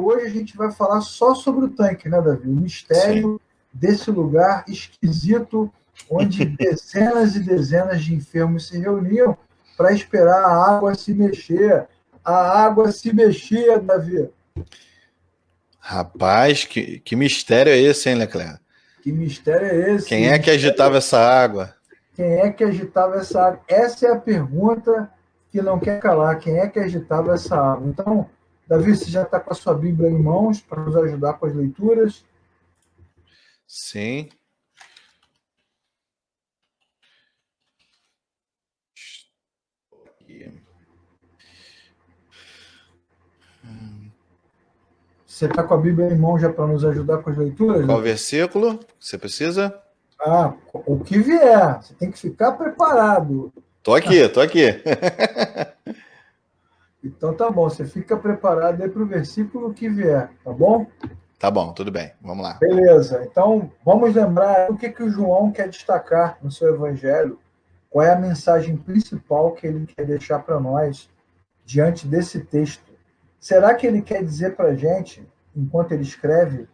hoje a gente vai falar só sobre o tanque, né, Davi? O mistério desse lugar esquisito, onde dezenas e dezenas de enfermos se reuniam para esperar a água se mexer. A água se mexia, Davi. Rapaz, que mistério é esse, hein, Leclerc? Que mistério é esse? Quem é que agitava essa água? Quem é que agitava essa água? Essa é a pergunta que não quer calar. Quem é que agitava essa água? Então, Davi, você já está com a sua Bíblia em mãos para nos ajudar com as leituras? Sim. Você está com a Bíblia em mãos já para nos ajudar com as leituras? Qual versículo você precisa? O que vier. Você tem que ficar preparado. Tô aqui, tô aqui. Então tá bom, você fica preparado aí para o versículo que vier, tá bom? Tá bom, tudo bem. Vamos lá. Beleza. Então, vamos lembrar o que o João quer destacar no seu evangelho, qual é a mensagem principal que ele quer deixar para nós diante desse texto. Será que ele quer dizer para a gente, enquanto ele escreve,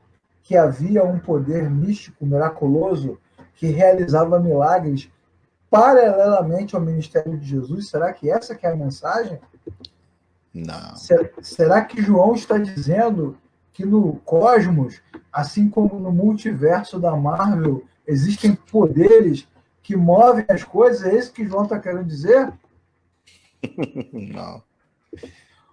que havia um poder místico, miraculoso, que realizava milagres paralelamente ao ministério de Jesus? Será que essa que é a mensagem? Não. Será que João está dizendo que no cosmos, assim como no multiverso da Marvel, existem poderes que movem as coisas? É isso que João está querendo dizer? Não.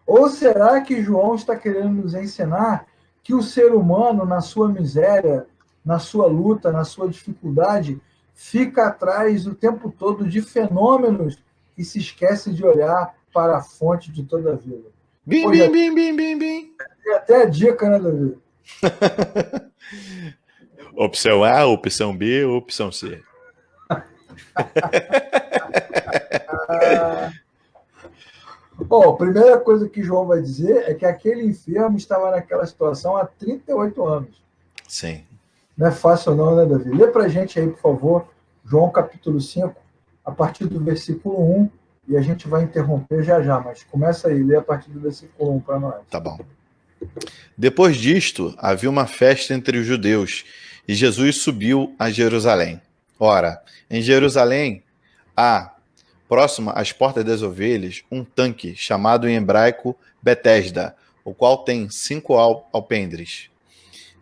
Ou será que João está querendo nos ensinar que o ser humano, na sua miséria, na sua luta, na sua dificuldade, fica atrás o tempo todo de fenômenos e se esquece de olhar para a fonte de toda a vida? Bim, Pô, bim, bim, bim, bim, bim. tem até a dica, né, Davi? Opção A, opção B, opção C. Bom, a primeira coisa que João vai dizer é que aquele enfermo estava naquela situação há 38 anos. Sim. Não é fácil não, né, Davi? Lê pra gente aí, por favor, João capítulo 5, a partir do versículo 1, e a gente vai interromper já, mas começa aí, lê a partir do versículo 1 para nós. Tá bom. Depois disto, havia uma festa entre os judeus, e Jesus subiu a Jerusalém. Ora, em Jerusalém há, próximo às portas das ovelhas, um tanque, chamado em hebraico Betesda, o qual tem 5 alpendres.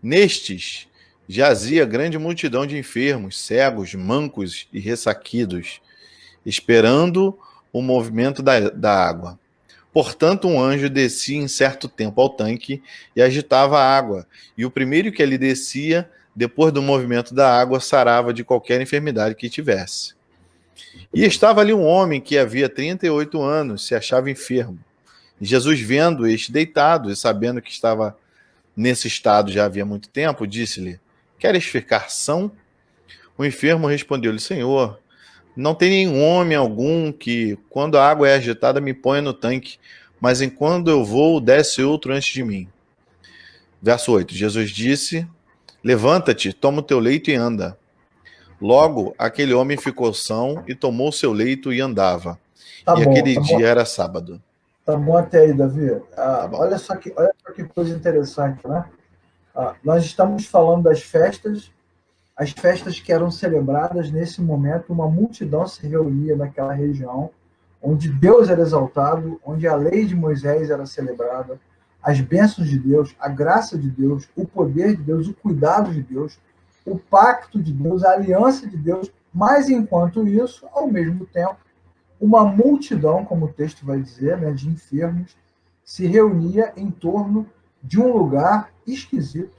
Nestes jazia grande multidão de enfermos, cegos, mancos e ressaquidos, esperando o movimento da água. Portanto, um anjo descia em certo tempo ao tanque e agitava a água, e o primeiro que ali descia, depois do movimento da água, sarava de qualquer enfermidade que tivesse. E estava ali um homem que havia 38 anos, se achava enfermo. E Jesus, vendo este deitado e sabendo que estava nesse estado já havia muito tempo, disse-lhe: Queres ficar são? O enfermo respondeu-lhe: Senhor, não tem nenhum homem algum que, quando a água é agitada, me ponha no tanque, mas enquanto eu vou, desce outro antes de mim. Verso 8. Jesus disse: Levanta-te, toma o teu leito e anda. Logo, aquele homem ficou são e tomou seu leito e andava. Tá E bom, aquele dia era sábado. tá bom até aí, Davi. Tá bom. Olha só que coisa interessante, né? Nós estamos falando das festas, as festas que eram celebradas nesse momento, uma multidão se reunia naquela região, onde Deus era exaltado, onde a lei de Moisés era celebrada, as bênçãos de Deus, a graça de Deus, o poder de Deus, o cuidado de Deus, o pacto de Deus, a aliança de Deus, mas enquanto isso, ao mesmo tempo, uma multidão, como o texto vai dizer, né, de enfermos, se reunia em torno de um lugar esquisito,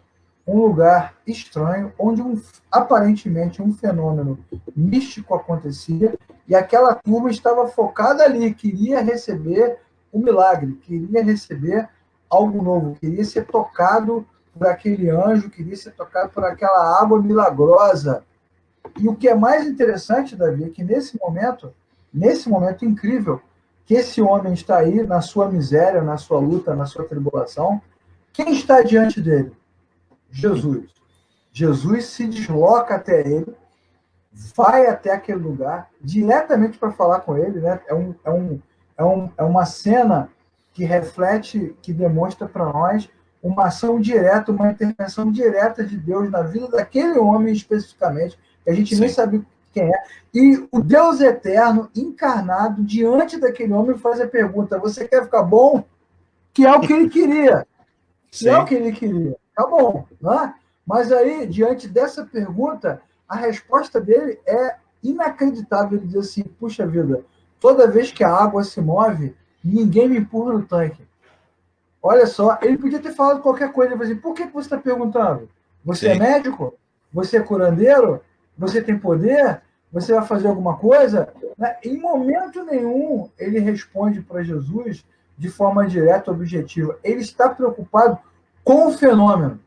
um lugar estranho, onde aparentemente um fenômeno místico acontecia, e aquela turma estava focada ali, queria receber o milagre, queria receber algo novo, queria ser tocado por aquele anjo, queria ser tocado por aquela água milagrosa. E o que é mais interessante, Davi, é que nesse momento incrível, que esse homem está aí na sua miséria, na sua luta, na sua tribulação, quem está diante dele? Jesus. Jesus se desloca até ele, vai até aquele lugar, diretamente para falar com ele, né? É uma cena que reflete, que demonstra para nós uma ação direta, uma intervenção direta de Deus na vida daquele homem especificamente, que a gente nem sabia quem é, e o Deus eterno, encarnado, diante daquele homem, faz a pergunta: você quer ficar bom? Que é o que ele queria. Que é o que ele queria. Tá bom, né? Mas aí, diante dessa pergunta, a resposta dele é inacreditável. Ele diz assim: puxa vida, toda vez que a água se move, ninguém me empurra no tanque. Olha só, ele podia ter falado qualquer coisa. Ele falou assim: por que você está perguntando? Você é médico? Você é curandeiro? Você tem poder? Você vai fazer alguma coisa? Em momento nenhum ele responde para Jesus de forma direta, objetiva. Ele está preocupado com o fenômeno.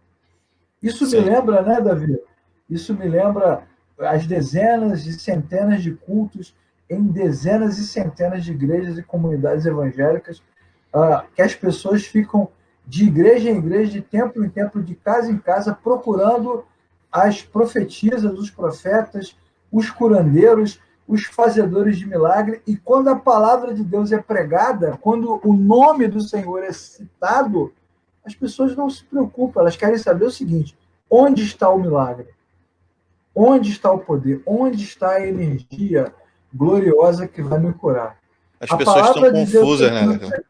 Isso me lembra, né, Davi? Isso me lembra as dezenas e centenas de cultos em dezenas e centenas de igrejas e comunidades evangélicas, que as pessoas ficam de igreja em igreja, de templo em templo, de casa em casa, procurando as profetisas, os profetas, os curandeiros, os fazedores de milagre, e quando a palavra de Deus é pregada, quando o nome do Senhor é citado, as pessoas não se preocupam, elas querem saber o seguinte: onde está o milagre? Onde está o poder? Onde está a energia gloriosa que vai me curar? As pessoas estão confusas, né?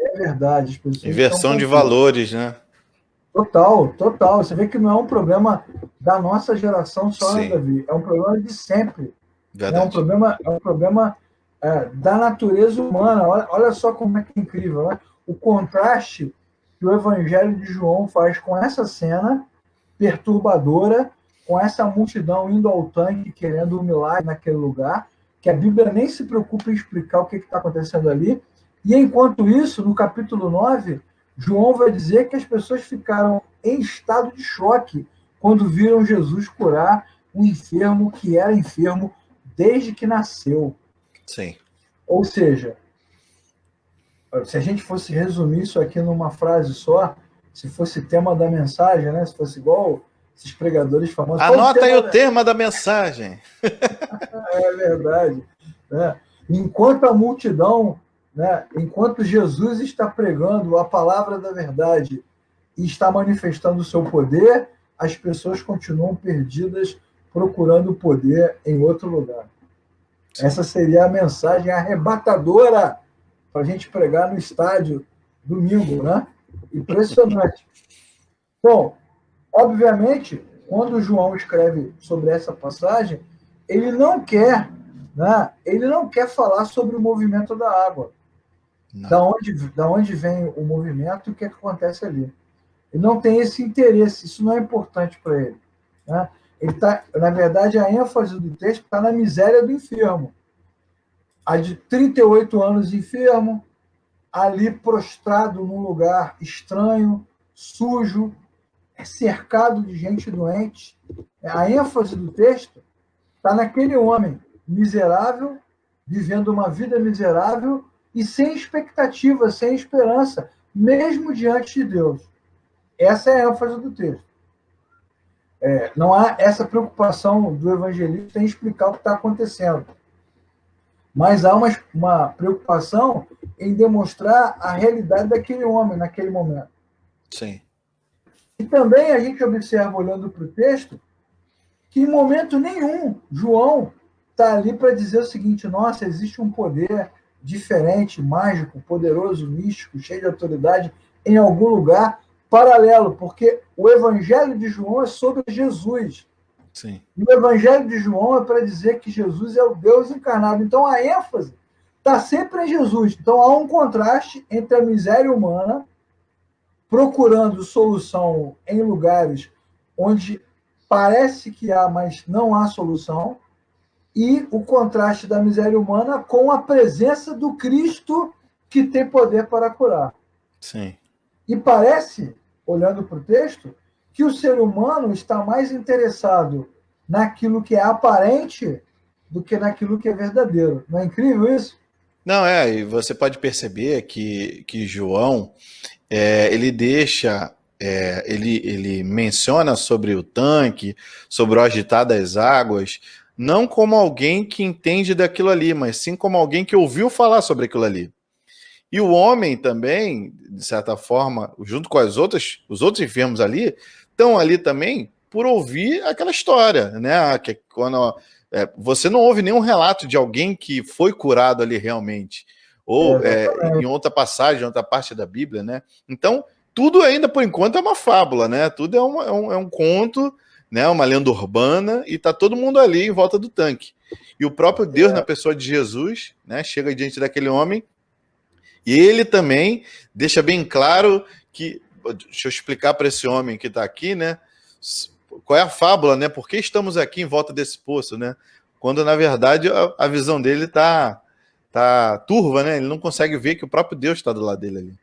É verdade. As pessoas inversão de valores, né? Total, total. Você vê que não é um problema da nossa geração só, né, Davi? É um problema de sempre. Verdade. É um problema da natureza humana. Olha só como é que é incrível, né? O contraste que o Evangelho de João faz com essa cena perturbadora, com essa multidão indo ao tanque querendo um milagre naquele lugar, que a Bíblia nem se preocupa em explicar o que está acontecendo ali. E enquanto isso, no capítulo 9, João vai dizer que as pessoas ficaram em estado de choque quando viram Jesus curar um enfermo que era enfermo desde que nasceu. Sim. Ou seja, se a gente fosse resumir isso aqui numa frase só, se fosse tema da mensagem, né? Se fosse igual esses pregadores famosos. Anota aí o tema da mensagem. É verdade. Né? Enquanto a multidão, né? Enquanto Jesus está pregando a palavra da verdade e está manifestando o seu poder, as pessoas continuam perdidas procurando poder em outro lugar. Essa seria a mensagem arrebatadora para a gente pregar no estádio domingo, né? Impressionante. Bom, obviamente, quando João escreve sobre essa passagem, ele não quer, né? Ele não quer falar sobre o movimento da água. Da onde vem o movimento e o que acontece ali. Ele não tem esse interesse, isso não é importante para ele. Né? Na verdade, a ênfase do texto está na miséria do enfermo. Há de 38 anos enfermo, ali prostrado num lugar estranho, sujo, cercado de gente doente. A ênfase do texto está naquele homem miserável, vivendo uma vida miserável e sem expectativa, sem esperança, mesmo diante de Deus. Essa é a ênfase do texto. Não há essa preocupação do evangelista em explicar o que está acontecendo. Mas há uma preocupação em demonstrar a realidade daquele homem naquele momento. Sim. E também a gente observa, olhando para o texto, que em momento nenhum João está ali para dizer o seguinte: nossa, existe um poder diferente, mágico, poderoso, místico, cheio de autoridade em algum lugar paralelo, porque o evangelho de João é sobre Jesus. Sim. E o evangelho de João é para dizer que Jesus é o Deus encarnado. Então a ênfase está sempre em Jesus. Então há um contraste entre a miséria humana, procurando solução em lugares onde parece que há, mas não há solução, e o contraste da miséria humana com a presença do Cristo que tem poder para curar. Sim. E parece, olhando para o texto, que o ser humano está mais interessado naquilo que é aparente do que naquilo que é verdadeiro. Não é incrível isso? Não, e você pode perceber que João, ele deixa, ele menciona sobre o tanque, sobre o agitar das águas, não como alguém que entende daquilo ali, mas sim como alguém que ouviu falar sobre aquilo ali. E o homem também, de certa forma, junto com os outros enfermos ali, estão ali também por ouvir aquela história, né? Que quando você não ouve nenhum relato de alguém que foi curado ali realmente, ou em outra passagem, em outra parte da Bíblia, né? Então, tudo ainda por enquanto é uma fábula, né? Tudo é um conto, né? Uma lenda urbana, e tá todo mundo ali em volta do tanque. E o próprio Deus, na pessoa de Jesus, né? Chega diante daquele homem. E ele também deixa bem claro que, deixa eu explicar para esse homem que está aqui, né? Qual é a fábula, né? Por que estamos aqui em volta desse poço, né? Quando, na verdade, a visão dele tá turva, né? Ele não consegue ver que o próprio Deus está do lado dele ali.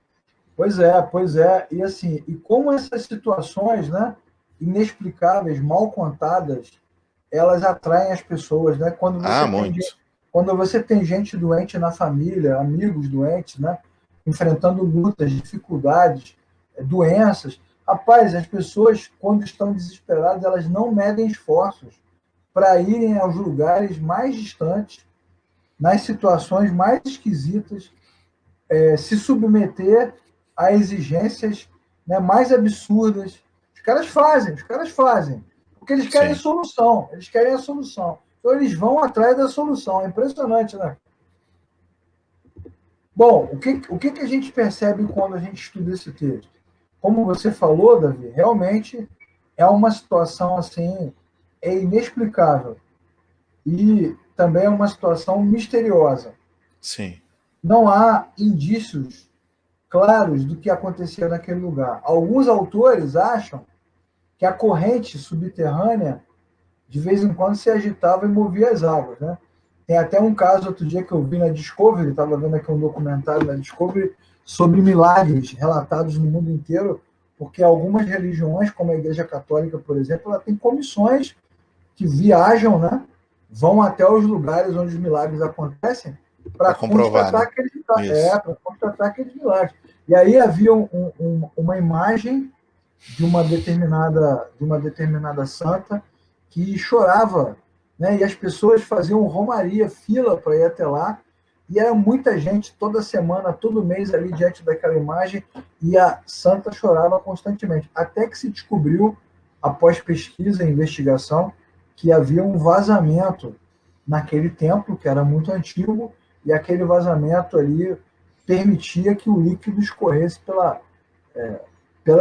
Pois é. E assim, e como essas situações, né, inexplicáveis, mal contadas, elas atraem as pessoas, né? Quando você tem gente doente na família, amigos doentes, né, enfrentando lutas, dificuldades, doenças, rapaz, as pessoas, quando estão desesperadas, elas não medem esforços para irem aos lugares mais distantes, nas situações mais esquisitas, se submeter a exigências, né, mais absurdas. Os caras fazem, porque eles querem solução, eles querem a solução. Então eles vão atrás da solução. É impressionante, né? Bom, o que a gente percebe quando a gente estuda esse texto? Como você falou, Davi, realmente é uma situação assim, inexplicável. E também é uma situação misteriosa. Sim. Não há indícios claros do que acontecia naquele lugar. Alguns autores acham que a corrente subterrânea, de vez em quando, se agitava e movia as águas, né? Tem até um caso outro dia que eu vi na Discovery, estava vendo aqui um documentário na Discovery sobre milagres relatados no mundo inteiro, porque algumas religiões, como a Igreja Católica, por exemplo, ela tem comissões que viajam, né? Vão até os lugares onde os milagres acontecem para constatar, né? Constatar aqueles milagres. E aí havia uma imagem de uma determinada santa que chorava, né? E as pessoas faziam romaria, fila para ir até lá, e era muita gente toda semana, todo mês ali diante daquela imagem, e a santa chorava constantemente, até que se descobriu, após pesquisa e investigação, que havia um vazamento naquele templo, que era muito antigo, e aquele vazamento ali permitia que o líquido escorresse pela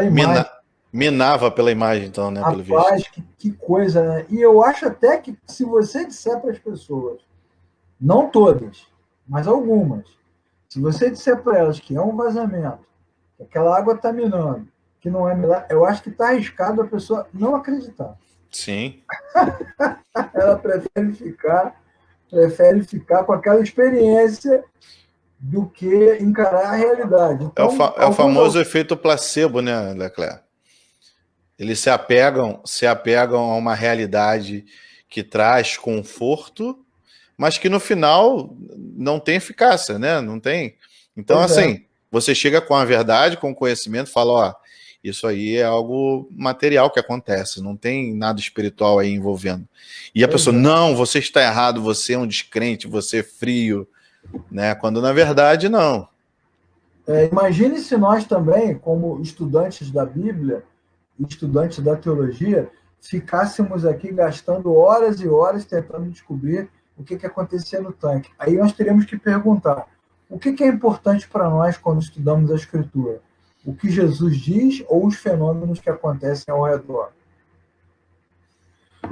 imagem. Minava pela imagem, então, né? Pelo Rapaz, que coisa, né? E eu acho até que se você disser para as pessoas, não todas, mas algumas, se você disser para elas que é um vazamento, que aquela água está minando, que não é milagre, eu acho que está arriscado a pessoa não acreditar. Sim. Ela prefere ficar com aquela experiência do que encarar a realidade. Então, é o famoso efeito placebo, né, Leclerc? Eles se apegam a uma realidade que traz conforto, mas que no final não tem eficácia, né? Não tem. Então, assim, você chega com a verdade, com o conhecimento, fala, ó, isso aí é algo material que acontece, não tem nada espiritual aí envolvendo. E a pessoa, não, você está errado, você é um descrente, você é frio, né? Quando na verdade não. Imagine se nós também, como estudantes da Bíblia, estudantes da teologia, ficássemos aqui gastando horas e horas tentando descobrir o que acontecia no tanque. Aí nós teríamos que perguntar, o que é importante para nós quando estudamos a Escritura? O que Jesus diz ou os fenômenos que acontecem ao redor?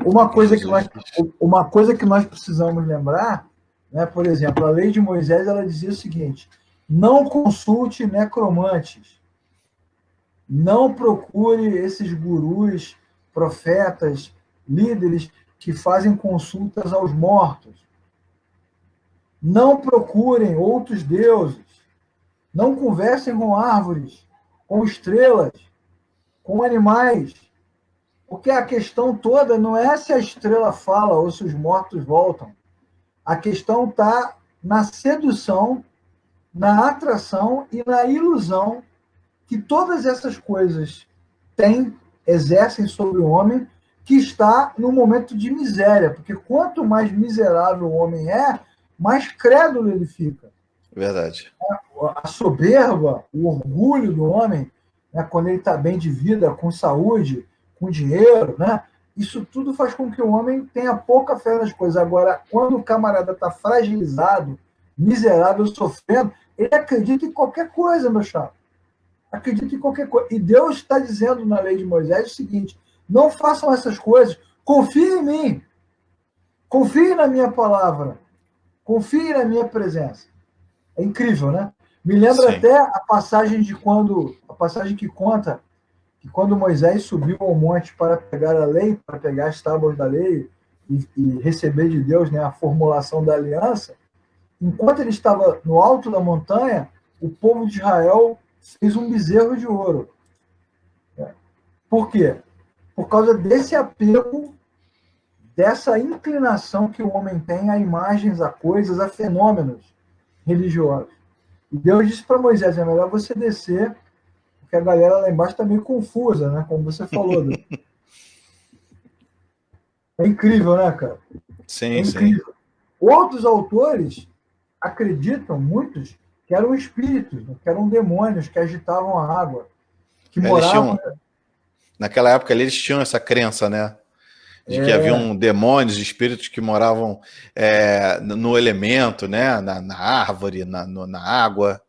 Uma coisa que nós precisamos lembrar, né, por exemplo, a lei de Moisés, ela dizia o seguinte: não consulte necromantes, não procure esses gurus, profetas, líderes que fazem consultas aos mortos. Não procurem outros deuses. Não conversem com árvores, com estrelas, com animais. Porque a questão toda não é se a estrela fala ou se os mortos voltam. A questão está na sedução, na atração e na ilusão que todas essas coisas exercem sobre o homem, que está num momento de miséria. Porque quanto mais miserável o homem é, mais crédulo ele fica. Verdade. a soberba, o orgulho do homem, né, quando ele está bem de vida, com saúde, com dinheiro, né, isso tudo faz com que o homem tenha pouca fé nas coisas. Agora, quando o camarada está fragilizado, miserável, sofrendo, ele acredita em qualquer coisa, meu chapa. Acredita em qualquer coisa. E Deus está dizendo na lei de Moisés o seguinte: não façam essas coisas, confiem em mim, confiem na minha palavra, confiem na minha presença. É incrível, né? Me lembra Sim. até a passagem a passagem que conta que quando Moisés subiu ao monte para pegar a lei, para pegar as tábuas da lei e receber de Deus, né, a formulação da aliança, enquanto ele estava no alto da montanha, o povo de Israel fez um bezerro de ouro. Por quê? Por causa desse apego, dessa inclinação que o homem tem a imagens, a coisas, a fenômenos religiosos. E Deus disse para Moisés: é melhor você descer, porque a galera lá embaixo está meio confusa, né? Como você falou. É incrível, né, cara? É Sim, sim. incrível. Outros autores acreditam, muitos, que eram espíritos, né? Que eram demônios que agitavam a água, que Eles moravam. tinham, naquela época eles tinham essa crença, né? De que haviam demônios, espíritos que moravam no elemento, né? Na árvore, na água.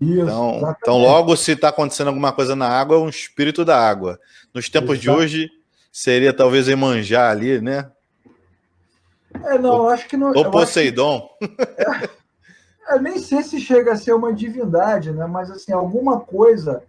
Isso, Então, exatamente. logo, se está acontecendo alguma coisa na água, é um espírito da água. Nos tempos de Exato. hoje, seria talvez Iemanjá ali, né? Não, eu acho que não. Ou Eu acho que Poseidon. eu nem sei se chega a ser uma divindade, né? Mas assim, alguma coisa.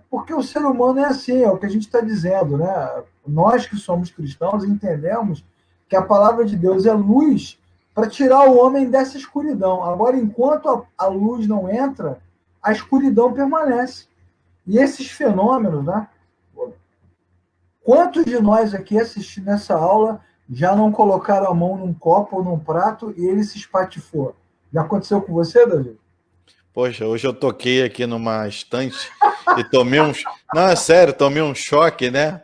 Porque o ser humano é assim, é o que a gente está dizendo, né? Nós que somos cristãos entendemos que a palavra de Deus é luz para tirar o homem dessa escuridão. Agora, enquanto a luz não entra, a escuridão permanece. E esses fenômenos, né? Quantos de nós aqui assistindo essa aula já não colocaram a mão num copo ou num prato e ele se espatifou? Já aconteceu com você, Davi? Poxa, hoje eu toquei aqui numa estante e tomei um. Não, é sério, tomei um choque, né?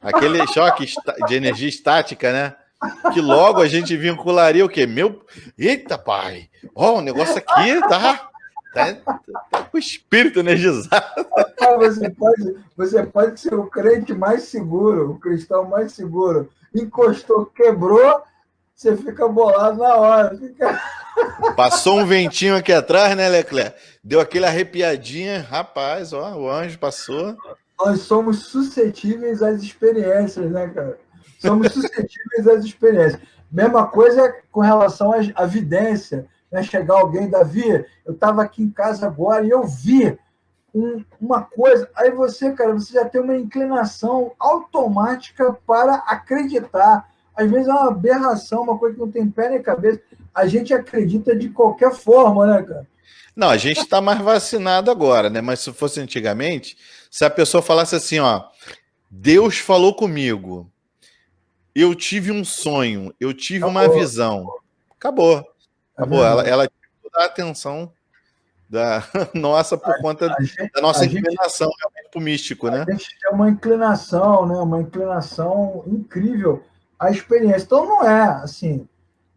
Aquele choque de energia estática, né? Que logo a gente vincularia o quê? Eita, pai! Ó, o negócio aqui tá com o espírito energizado. Você pode ser o crente mais seguro, o cristão mais seguro. Encostou, quebrou, você fica bolado na hora. Passou um ventinho aqui atrás, né, Leclerc? Deu aquele arrepiadinha. Rapaz, ó, o anjo passou. Nós somos suscetíveis às experiências, né, cara? Somos suscetíveis às experiências. Mesma coisa com relação à vidência. Né? Chegar alguém, Davi, eu estava aqui em casa agora e eu vi uma coisa. Aí você, cara, você já tem uma inclinação automática para acreditar. Às vezes é uma aberração, uma coisa que não tem pé nem cabeça. A gente acredita de qualquer forma, né, cara? Não, a gente está mais vacinado agora, né? Mas se fosse antigamente, se a pessoa falasse assim, ó, Deus falou comigo, eu tive um sonho, eu tive uma Acabou. visão. Acabou. É Acabou. Ela, verdade. ela tinha toda a atenção da nossa por conta A gente, da nossa a gente inclinação realmente pro místico, A né? gente tem uma inclinação, né? Uma inclinação incrível à experiência. Então não é assim,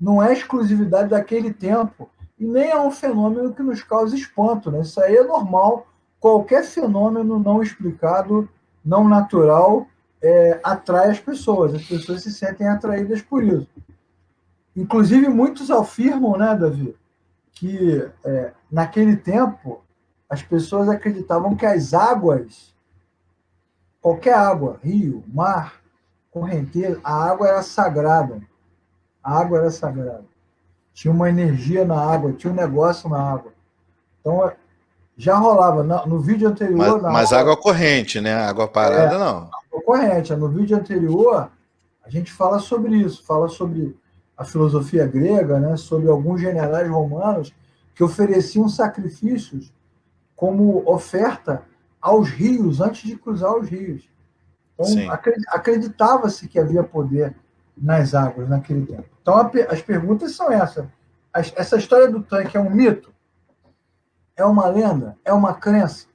não é exclusividade daquele tempo e nem é um fenômeno que nos causa espanto, né? Isso aí é normal. Qualquer fenômeno não explicado, não natural, atrai as pessoas. As pessoas se sentem atraídas por isso. Inclusive muitos afirmam, né, Davi, que naquele tempo as pessoas acreditavam que as águas, qualquer água, rio, mar, correnteza, a água era sagrada. A água era sagrada. Tinha uma energia na água, tinha um negócio na água. Então, já rolava. No vídeo Mas, anterior, na mas aula água corrente, né? Água parada, não. corrente, no vídeo anterior, a gente fala sobre isso, fala sobre a filosofia grega, né, sobre alguns generais romanos que ofereciam sacrifícios como oferta aos rios antes de cruzar os rios. Então, Sim. acreditava-se que havia poder nas águas naquele tempo. Então, as perguntas são essas. Essa história do tanque é um mito? É uma lenda? É uma crença?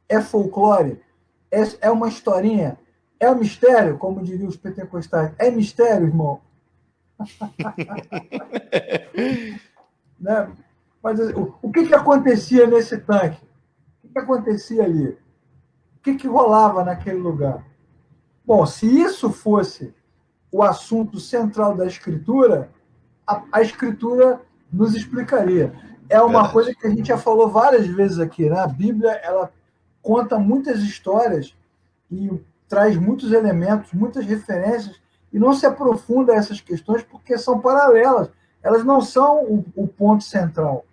É folclore? É uma historinha? É um mistério, como diriam os pentecostais? É mistério, irmão? Né? Mas o que acontecia nesse tanque? O que acontecia ali? O que rolava naquele lugar? Bom, se isso fosse o assunto central da Escritura, a Escritura nos explicaria. É uma coisa Verdade. que a gente já falou várias vezes aqui, né? A Bíblia, ela conta muitas histórias e traz muitos elementos, muitas referências, e não se aprofunda essas questões porque são paralelas. Elas não são o ponto central,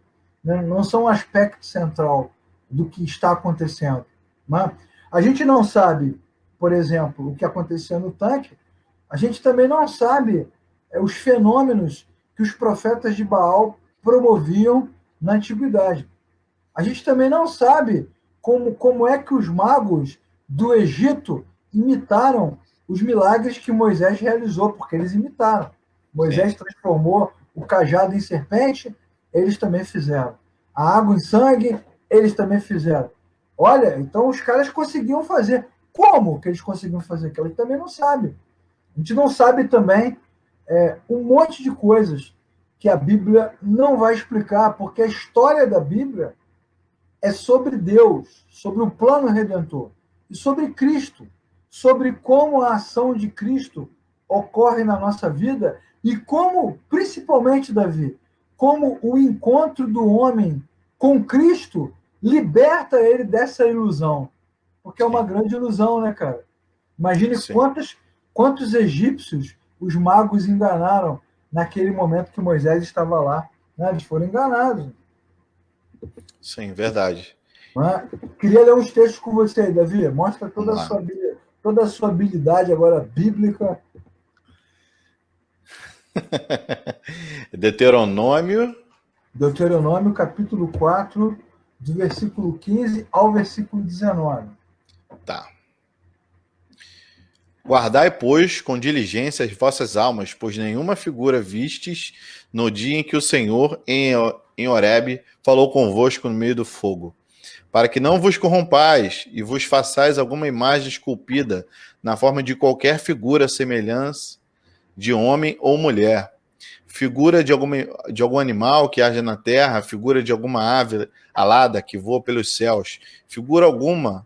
né? Não são o aspecto central do que está acontecendo. Né? A gente não sabe, por exemplo, o que acontecia no tanque, a gente também não sabe os fenômenos que os profetas de Baal promoviam na antiguidade. A gente também não sabe como é que os magos do Egito imitaram os milagres que Moisés realizou, porque eles imitaram. Sim. Moisés transformou o cajado em serpente, eles também fizeram. A água em sangue, eles também fizeram. Olha, então os caras conseguiam fazer. Como que eles conseguiam fazer aquilo? A gente também não sabe. A gente não sabe também um monte de coisas que a Bíblia não vai explicar, porque a história da Bíblia é sobre Deus, sobre o plano redentor e sobre Cristo, sobre como a ação de Cristo ocorre na nossa vida e como, principalmente, Davi, como o encontro do homem com Cristo liberta ele dessa ilusão. Porque é uma Sim. grande ilusão, né, cara? Imagine Sim. quantos egípcios os magos enganaram naquele momento que Moisés estava lá. Né? Eles foram enganados. Sim, verdade. Né? Queria ler uns textos com você, Davi. Mostra Vamos lá. toda a sua habilidade agora bíblica. Deuteronômio. Deuteronômio, capítulo 4, do versículo 15 ao versículo 19. Tá. Guardai, pois, com diligência as vossas almas, pois nenhuma figura vistes no dia em que o Senhor, em Horebe, falou convosco no meio do fogo, para que não vos corrompais e vos façais alguma imagem esculpida na forma de qualquer figura semelhança de homem ou mulher, figura de algum animal que haja na terra, figura de alguma ave alada que voa pelos céus, figura alguma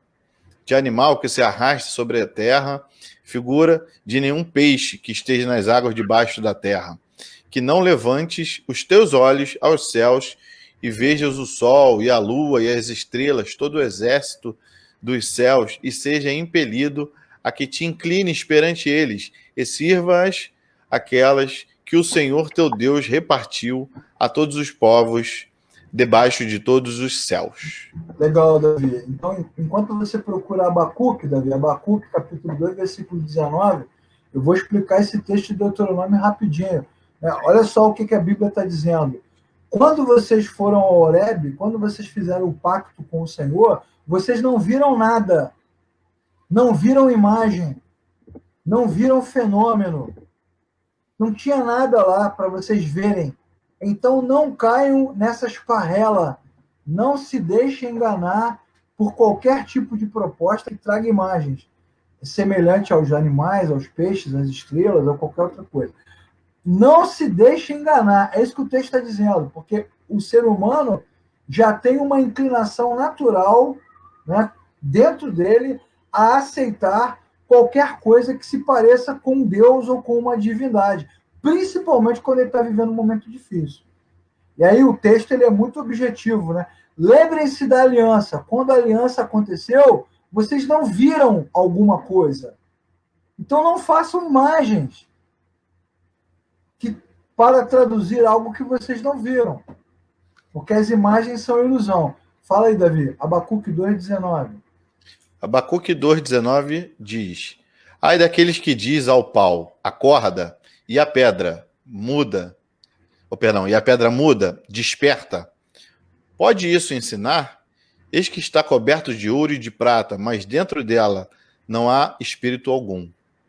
de animal que se arraste sobre a terra, figura de nenhum peixe que esteja nas águas debaixo da terra. Que não levantes os teus olhos aos céus e vejas o sol e a lua e as estrelas, todo o exército dos céus, e seja impelido a que te inclines perante eles e sirvas aquelas que o Senhor teu Deus repartiu a todos os povos debaixo de todos os céus. Legal, Davi. Então, enquanto você procura Abacuque, Davi, Abacuque, capítulo 2, versículo 19, eu vou explicar esse texto de Deuteronômio rapidinho. Olha só o que a Bíblia está dizendo. Quando vocês foram ao Horebe, quando vocês fizeram o pacto com o Senhor, vocês não viram nada, não viram imagem, não viram fenômeno, não tinha nada lá para vocês verem. Então não caiam nessa esparrela, não se deixem enganar por qualquer tipo de proposta que traga imagens semelhante aos animais, aos peixes, às estrelas ou qualquer outra coisa. Não se deixe enganar, é isso que o texto está dizendo, porque o ser humano já tem uma inclinação natural, né, dentro dele a aceitar qualquer coisa que se pareça com Deus ou com uma divindade, principalmente quando ele está vivendo um momento difícil. E aí o texto ele é muito objetivo, né? Lembrem-se da aliança. Quando a aliança aconteceu, vocês não viram alguma coisa. Então não façam imagens para traduzir algo que vocês não viram. Porque as imagens são ilusão. Fala aí, Davi. Abacuque 2,19. Abacuque 2,19 diz: Ai daqueles que diz ao pau, acorda, e a pedra muda, e a pedra muda, desperta. Pode isso ensinar? Eis que está coberto de ouro e de prata, mas dentro dela não há espírito algum.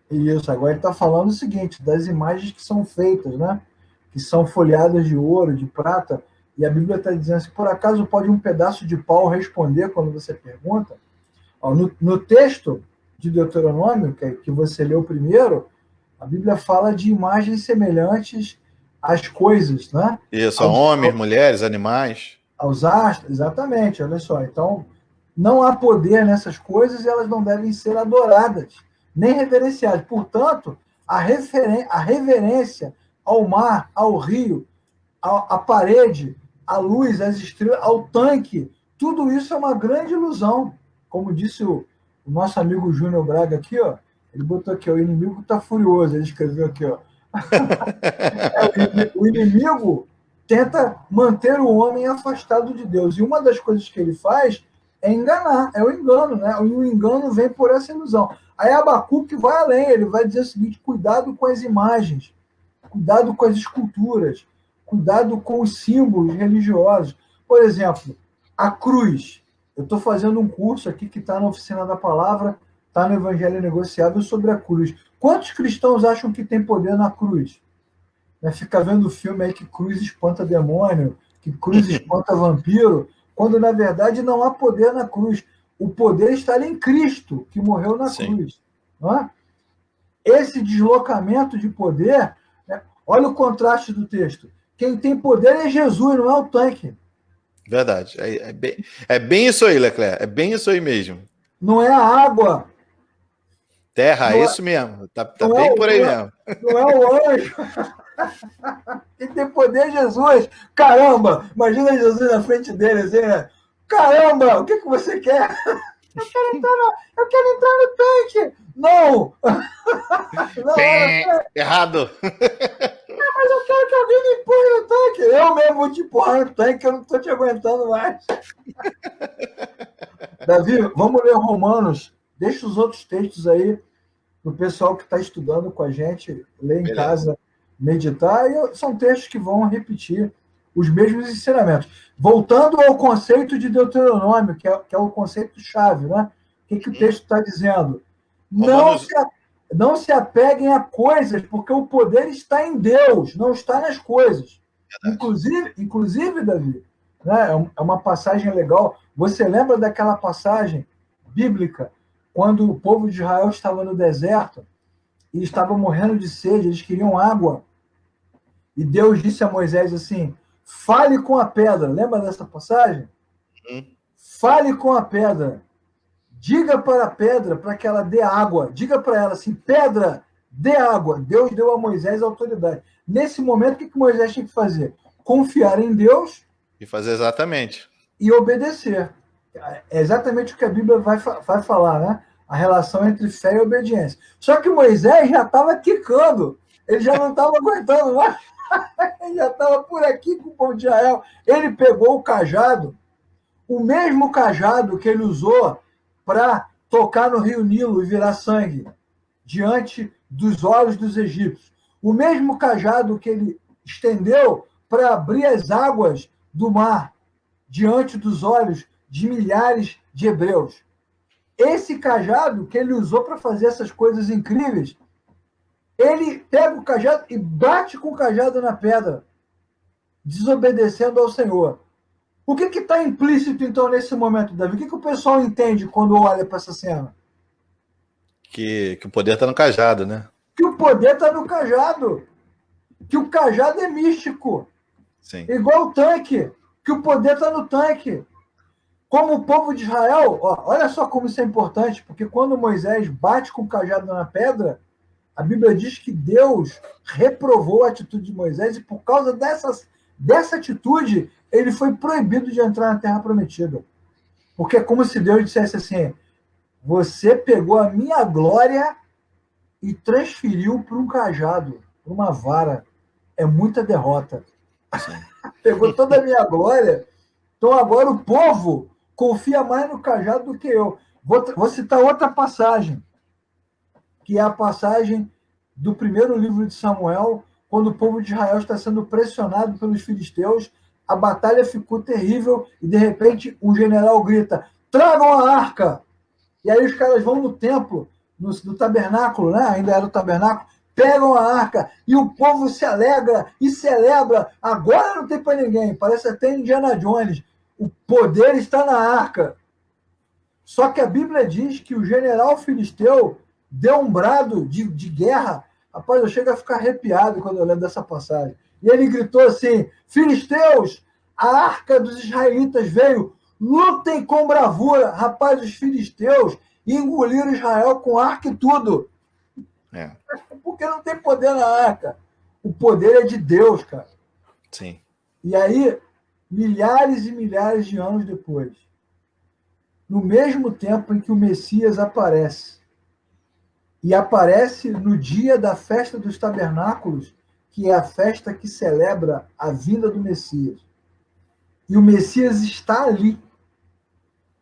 Isso, agora ele está falando o seguinte, das imagens que são feitas, né? Que são folhadas de ouro, de prata, e a Bíblia está dizendo assim, por acaso pode um pedaço de pau responder quando você pergunta? Ó, no texto de Deuteronômio, que você leu primeiro, a Bíblia fala de imagens semelhantes às coisas, né? Isso, a homens, mulheres, animais. Aos astros, exatamente, olha só. Então, não há poder nessas coisas e elas não devem ser adoradas, nem reverenciadas. Portanto, a reverência ao mar, ao rio, à parede, à luz, às estrelas, ao tanque, tudo isso é uma grande ilusão. Como disse o nosso amigo Júnior Braga aqui, ó, ele botou aqui, ó, o inimigo está furioso, ele escreveu aqui, ó. O inimigo tenta manter o homem afastado de Deus. E uma das coisas que ele faz é enganar, é o engano, né? E o engano vem por essa ilusão. Aí Abacuque vai além, ele vai dizer o seguinte: cuidado com as imagens, cuidado com as esculturas, cuidado com os símbolos religiosos. Por exemplo, a cruz. Eu estou fazendo um curso aqui que está na Oficina da Palavra, está no Evangelho Negociável sobre a cruz. Quantos cristãos acham que tem poder na cruz? Fica vendo filme aí que cruz espanta demônio, que cruz espanta vampiro, quando na verdade não há poder na cruz. O poder está ali em Cristo, que morreu na cruz. Não é? Esse deslocamento de poder, né? Olha o contraste do texto. Quem tem poder é Jesus, não é o tanque. Verdade. É bem isso aí, Leclerc. É bem isso aí mesmo. Não é a água. Terra, é isso mesmo. Tá bem por aí mesmo. Não é o anjo. Quem tem poder é Jesus. Caramba, imagina Jesus na frente dele assim, né? Caramba, o que você quer? Eu quero entrar no tanque. Não! Não, errado. Mas eu quero que alguém me empurre no tanque. Eu mesmo vou te empurrar no tanque, eu não estou te aguentando mais. Davi, vamos ler Romanos. Deixa os outros textos aí para o pessoal que está estudando com a gente ler em casa, meditar. E são textos que vão repetir os mesmos ensinamentos. Voltando ao conceito de Deuteronômio, que é o conceito-chave, né? O que o texto está dizendo? Não se apeguem a coisas, porque o poder está em Deus, não está nas coisas. Inclusive, Davi, né, é uma passagem legal. Você lembra daquela passagem bíblica, quando o povo de Israel estava no deserto e estava morrendo de sede, eles queriam água. E Deus disse a Moisés assim: fale com a pedra. Lembra dessa passagem? Fale com a pedra. Diga para a pedra para que ela dê água. Diga para ela assim: pedra, dê água. Deus deu a Moisés a autoridade. Nesse momento, o que Moisés tinha que fazer? Confiar em Deus. E fazer exatamente. E obedecer. É exatamente o que a Bíblia vai falar, né? A relação entre fé e obediência. Só que Moisés já estava quicando. Ele já não estava aguentando mais. Ele já estava por aqui com o povo de Israel. Ele pegou o cajado, o mesmo cajado que ele usou para tocar no rio Nilo e virar sangue diante dos olhos dos egípcios. O mesmo cajado que ele estendeu para abrir as águas do mar diante dos olhos de milhares de hebreus. Esse cajado que ele usou para fazer essas coisas incríveis, ele pega o cajado e bate com o cajado na pedra, desobedecendo ao Senhor. O que está implícito, então, nesse momento, Davi? O que o pessoal entende quando olha para essa cena? Que o poder está no cajado, né? Que o poder está no cajado. Que o cajado é místico. Sim. Igual o tanque. Que o poder está no tanque. Como o povo de Israel, olha só como isso é importante, porque quando Moisés bate com o cajado na pedra, a Bíblia diz que Deus reprovou a atitude de Moisés e por causa dessa atitude, ele foi proibido de entrar na Terra Prometida. Porque é como se Deus dissesse assim: você pegou a minha glória e transferiu para um cajado, para uma vara. É muita derrota. Pegou toda a minha glória, então agora o povo confia mais no cajado do que eu. Vou citar outra passagem, que é a passagem do primeiro livro de Samuel, quando o povo de Israel está sendo pressionado pelos filisteus, a batalha ficou terrível e, de repente, um general grita: tragam a arca! E aí os caras vão no templo, no tabernáculo, né? Ainda era o tabernáculo, pegam a arca e o povo se alegra e celebra. Agora não tem para ninguém, parece até Indiana Jones. O poder está na arca. Só que a Bíblia diz que o general filisteu deu um brado de guerra. Rapaz, eu chego a ficar arrepiado quando eu lembro dessa passagem. E ele gritou assim: filisteus, a arca dos israelitas veio, lutem com bravura. Rapaz, os filisteus engoliram Israel com arca e tudo. É. Porque não tem poder na arca. O poder é de Deus, cara. Sim. E aí, milhares e milhares de anos depois, no mesmo tempo em que o Messias aparece, e aparece no dia da festa dos tabernáculos, que é a festa que celebra a vinda do Messias. E o Messias está ali.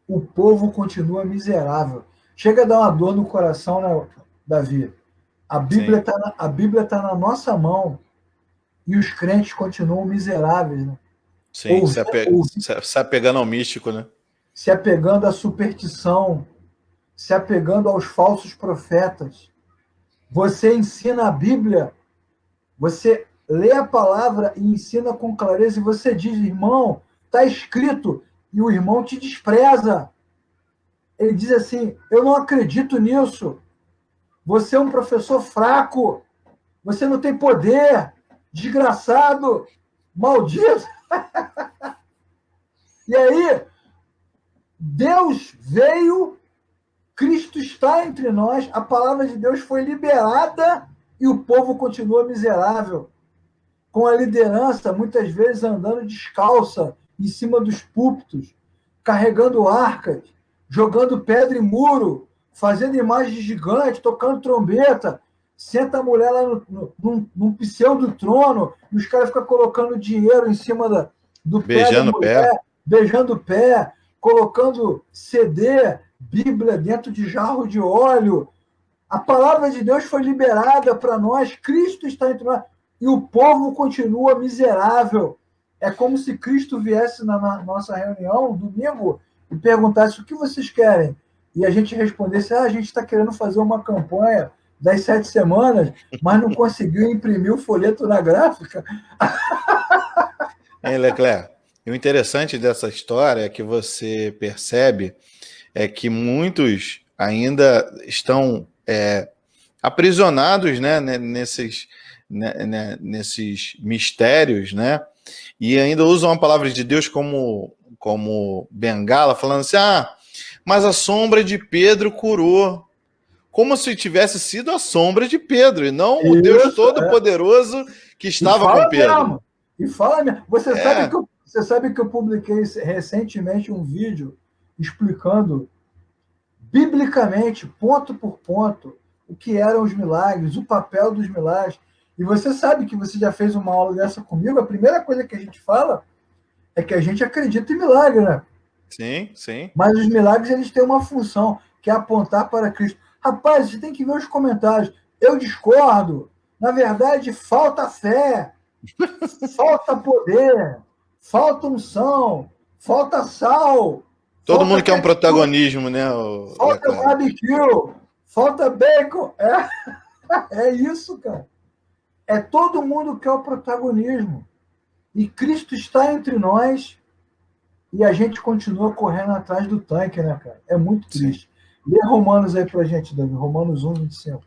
O povo continua miserável. Chega a dar uma dor no coração, né, Davi? A Bíblia está na nossa mão e os crentes continuam miseráveis, né? Sim, se apegando ao místico, né? Se apegando à superstição, se apegando aos falsos profetas. Você ensina a Bíblia, você lê a palavra e ensina com clareza, e você diz, irmão, está escrito, e o irmão te despreza. Ele diz assim, eu não acredito nisso. Você é um professor fraco. Você não tem poder. Desgraçado. Maldito. E aí, Deus veio, Cristo está entre nós, a palavra de Deus foi liberada e o povo continua miserável. Com a liderança, muitas vezes andando descalça em cima dos púlpitos, carregando arcas, jogando pedra em muro, fazendo imagem de gigante, tocando trombeta, senta a mulher lá num pseudo-trono e os caras ficam colocando dinheiro em cima do pé da mulher, beijando o pé, colocando CD, Bíblia dentro de jarro de óleo. A palavra de Deus foi liberada para nós, Cristo está entre nós, e o povo continua miserável. É como se Cristo viesse na nossa reunião, domingo, e perguntasse o que vocês querem. E a gente respondesse, a gente está querendo fazer uma campanha das 7 semanas, mas não conseguiu imprimir o folheto na gráfica. Hein, Leclerc? E o interessante dessa história é que você percebe é que muitos ainda estão aprisionados, né, nesses mistérios, né? E ainda usam a palavra de Deus como bengala, falando assim, mas a sombra de Pedro curou. Como se tivesse sido a sombra de Pedro, e não o Deus Todo-Poderoso que estava com Pedro. Mesmo. E fala mesmo. Você sabe que eu publiquei recentemente um vídeo explicando biblicamente, ponto por ponto, o que eram os milagres, o papel dos milagres. E você sabe que você já fez uma aula dessa comigo, a primeira coisa que a gente fala é que a gente acredita em milagre, né? Sim, sim. Mas os milagres, eles têm uma função, que é apontar para Cristo. Rapaz, você tem que ver os comentários. Eu discordo. Na verdade, falta fé, falta poder, falta unção, falta sal. Todo mundo quer um protagonismo, né? Falta barbecue, falta bacon. É isso, cara. É todo mundo quer o protagonismo. E Cristo está entre nós e a gente continua correndo atrás do tanque, né, cara? É muito triste. Sim. Lê Romanos aí pra gente, Davi. Romanos 1:25.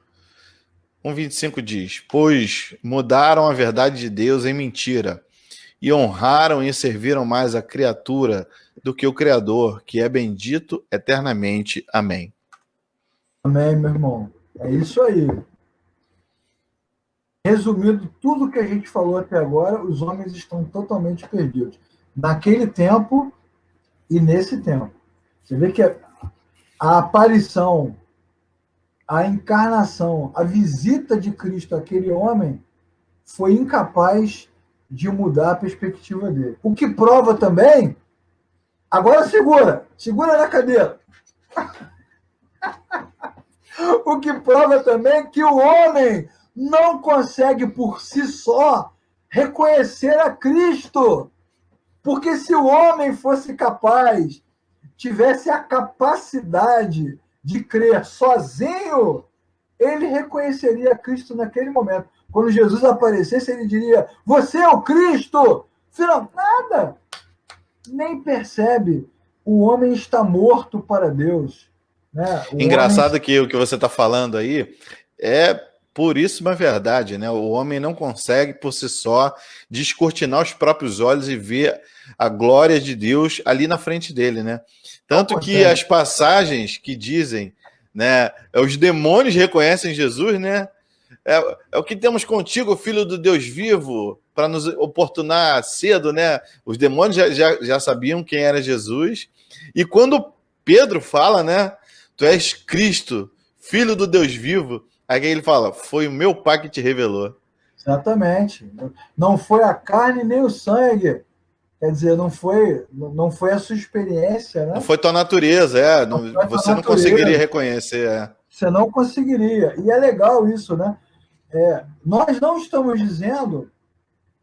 1:25 diz, pois mudaram a verdade de Deus em mentira e honraram e serviram mais a criatura do que o Criador, que é bendito eternamente. Amém. Amém, meu irmão. É isso aí. Resumindo tudo que a gente falou até agora, os homens estão totalmente perdidos. Naquele tempo e nesse tempo. Você vê que a aparição, a encarnação, a visita de Cristo àquele homem foi incapaz de mudar a perspectiva dele. O que prova também... Agora segura na cadeira. O que prova também que o homem não consegue por si só reconhecer a Cristo. Porque se o homem fosse capaz, tivesse a capacidade de crer sozinho, ele reconheceria Cristo naquele momento. Quando Jesus aparecesse, ele diria, você é o Cristo! Filho, nada! Nem percebe. O homem está morto para Deus. Né? Engraçado que o que você está falando aí é puríssima verdade, né? O homem não consegue, por si só, descortinar os próprios olhos e ver a glória de Deus ali na frente dele, né? Tanto que as passagens que dizem, né? Os demônios reconhecem Jesus, né? É o que temos contigo, filho do Deus vivo, para nos oportunar cedo, né? Os demônios já sabiam quem era Jesus. E quando Pedro fala, né? Tu és Cristo, filho do Deus vivo. Aí ele fala, foi o meu pai que te revelou. Exatamente. Não foi a carne nem o sangue. Quer dizer, não foi a sua experiência, né? Não foi tua natureza, você não conseguiria reconhecer. Você não conseguiria. E é legal isso, né? Nós não estamos dizendo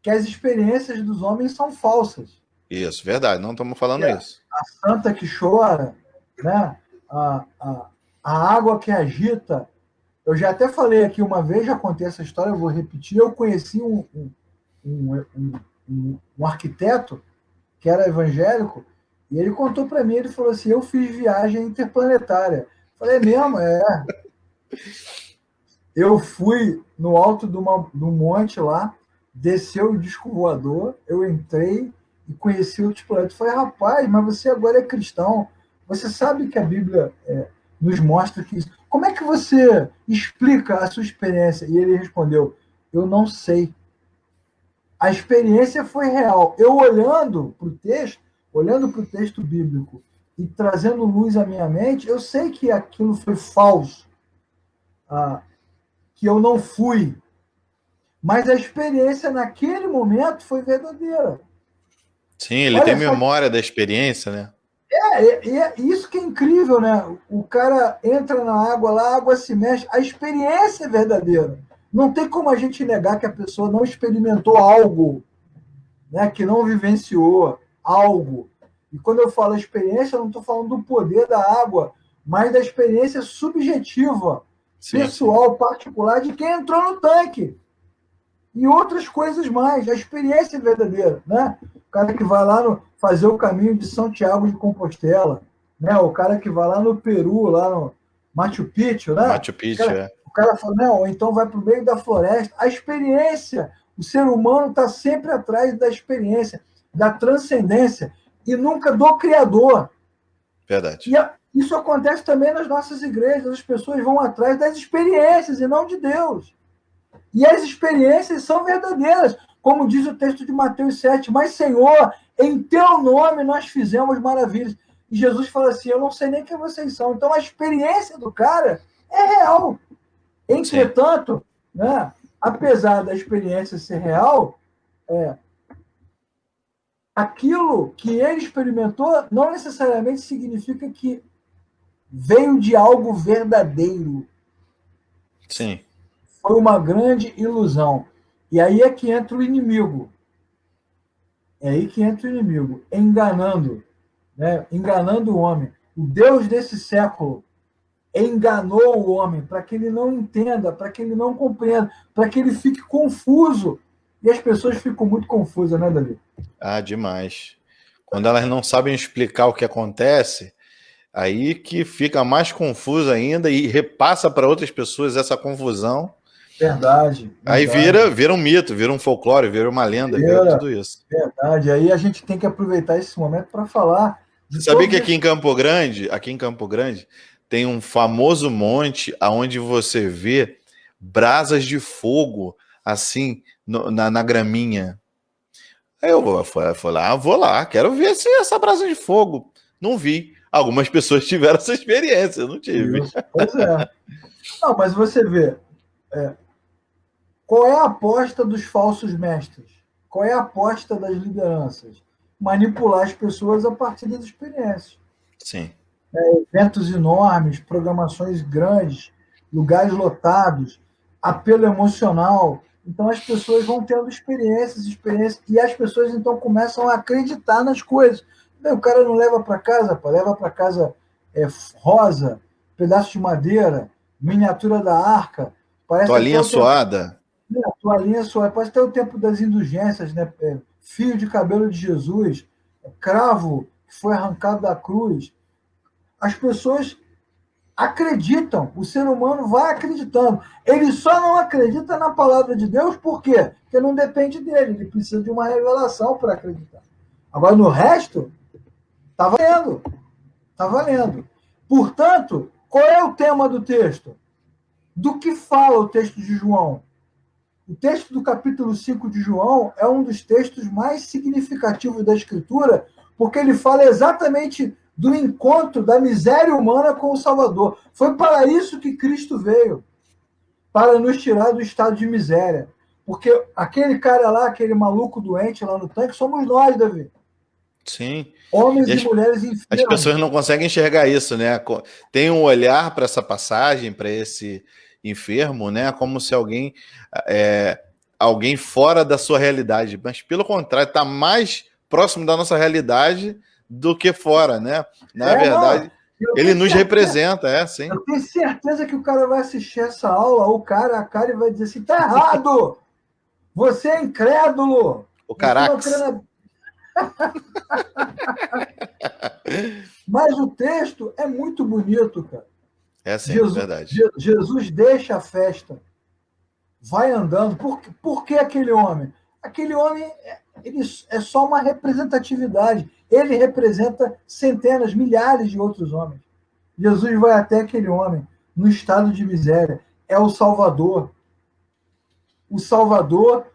que as experiências dos homens são falsas. Isso, verdade, não estamos falando isso. A santa que chora, né? A água que agita. Eu já até falei aqui uma vez, já contei essa história, eu vou repetir. Eu conheci um arquiteto que era evangélico, e ele contou para mim, ele falou assim, eu fiz viagem interplanetária. Falei, mesmo? Eu fui no alto de um monte lá, desceu o disco voador, eu entrei e conheci outros planetas. Falei, rapaz, mas você agora é cristão, você sabe que a Bíblia nos mostra que isso. Como é que você explica a sua experiência? E ele respondeu, eu não sei. A experiência foi real. Eu olhando para o texto bíblico e trazendo luz à minha mente, eu sei que aquilo foi falso, que eu não fui. Mas a experiência naquele momento foi verdadeira. Sim, ele tem memória da experiência, né? É isso que é incrível, né? O cara entra na água lá, a água se mexe, a experiência é verdadeira. Não tem como a gente negar que a pessoa não experimentou algo, né? Que não vivenciou algo. E quando eu falo experiência, eu não estou falando do poder da água, mas da experiência subjetiva, pessoal, particular, de quem entrou no tanque. E outras coisas mais. A experiência é verdadeira, né? O cara que vai lá fazer o caminho de Santiago de Compostela, né? O cara que vai lá no Peru, lá no Machu Picchu, né? Machu Picchu, o cara fala, não, ou então vai para o meio da floresta. A experiência, o ser humano está sempre atrás da experiência, da transcendência, e nunca do Criador. Verdade. E isso acontece também nas nossas igrejas. As pessoas vão atrás das experiências e não de Deus. E as experiências são verdadeiras, como diz o texto de Mateus 7, mas, Senhor, em teu nome nós fizemos maravilhas. E Jesus fala assim, eu não sei nem quem vocês são. Então, a experiência do cara é real. Entretanto, né, apesar da experiência ser real, aquilo que ele experimentou não necessariamente significa que veio de algo verdadeiro. Sim. Foi uma grande ilusão. E aí é que entra o inimigo. É aí que entra o inimigo, enganando, né? Enganando o homem. O Deus desse século enganou o homem para que ele não entenda, para que ele não compreenda, para que ele fique confuso. E as pessoas ficam muito confusas, né, Davi? Demais. Quando elas não sabem explicar o que acontece, aí que fica mais confuso ainda e repassa para outras pessoas essa confusão. Verdade. Aí vira um mito, vira um folclore, vira uma lenda, vira tudo isso. Verdade. Aí a gente tem que aproveitar esse momento para falar. Sabia que aqui em Campo Grande, tem um famoso monte aonde você vê brasas de fogo assim na graminha. Aí eu vou lá, quero ver se essa brasa de fogo. Não vi. Algumas pessoas tiveram essa experiência, eu não tive. Isso. Pois é. Não, mas você vê, qual é a aposta dos falsos mestres? Qual é a aposta das lideranças? Manipular as pessoas a partir das experiências. Sim. Eventos enormes, programações grandes, lugares lotados, apelo emocional. Então as pessoas vão tendo experiências, e as pessoas então começam a acreditar nas coisas. O cara não leva para casa, leva para casa rosa, pedaço de madeira, miniatura da arca. Toalhinha suada. Toalhinha suada. Parece até o tempo das indulgências, né? Fio de cabelo de Jesus, cravo que foi arrancado da cruz. As pessoas acreditam. O ser humano vai acreditando. Ele só não acredita na palavra de Deus, por quê? Porque não depende dele. Ele precisa de uma revelação para acreditar. Agora, no resto, está valendo. Está valendo. Portanto, qual é o tema do texto? Do que fala o texto de João? O texto do capítulo 5 de João é um dos textos mais significativos da Escritura, porque ele fala exatamente do encontro da miséria humana com o Salvador. Foi para isso que Cristo veio, para nos tirar do estado de miséria. Porque aquele cara lá, aquele maluco doente lá no tanque, somos nós, Davi. Sim. Homens e mulheres enfermos. As pessoas não conseguem enxergar isso, né? Tem um olhar para essa passagem, para esse enfermo, né? Como se alguém fora da sua realidade. Mas, pelo contrário, está mais próximo da nossa realidade do que fora, né? Na verdade, ele nos representa, sim. Eu tenho certeza que o cara vai assistir essa aula, ou cara a cara, e vai dizer assim, tá errado! Você é incrédulo! O Carax. Mas o texto é muito bonito, cara. É sim, verdade. Jesus deixa a festa, vai andando. Por que aquele homem? Aquele homem ele é só uma representatividade. Ele representa centenas, milhares de outros homens. Jesus vai até aquele homem no estado de miséria. É o Salvador. O Salvador